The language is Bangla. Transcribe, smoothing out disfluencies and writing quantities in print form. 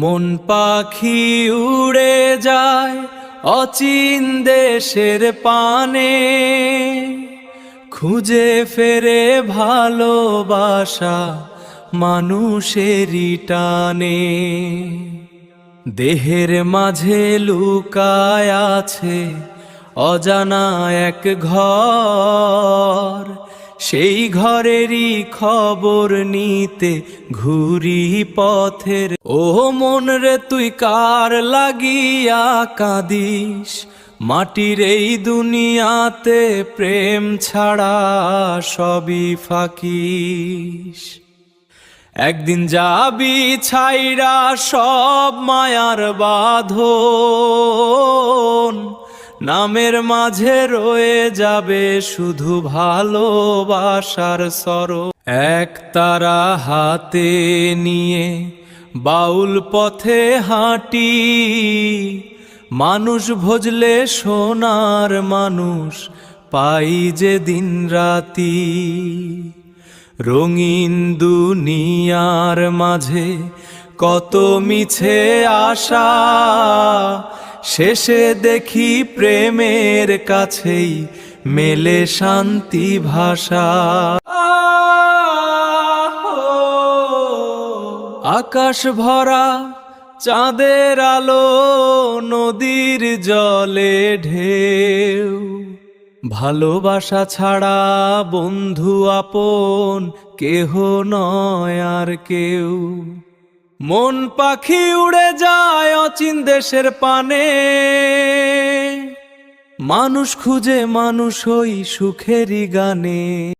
মন পাখি উড়ে যায় অচিন দেশের পানে, খুঁজে ফেরে ভালোবাসা মানুষেরই টানে। দেহের মাঝে লুকায় আছে অজানা এক ঘর, সেই ঘরেরই খবর নিতে ঘুরি পথের। ও মন রে তুই কার লাগিয়া কাঁদিস, মাটির এই দুনিয়াতে প্রেম ছাড়া সবই ফাঁকিস। একদিন যাবি ছাইরা সব মায়ার বাঁধন, নামের মাঝে রয়ে যাবে শুধু ভালোবাসার স্মরণ। এক তারা হাতে নিয়ে বাউল পথে হাঁটি, মানুষ ভজলে সোনার মানুষ পাই যে দিন রাতি। রঙিন দুনিয়ার মাঝে কত মিছে আশা, শেষে দেখি প্রেমের কাছেই মেলে শান্তি ভাষা। আকাশ ভরা চাঁদের আলো, নদীর জলে ঢেউ, ভালোবাসা ছাড়া বন্ধু আপন কেহ নয় আর কেউ। মন পাখি উড়ে যায় অচিন দেশের পানে, মানুষ খুঁজে মানুষ ওই সুখেরই গানে।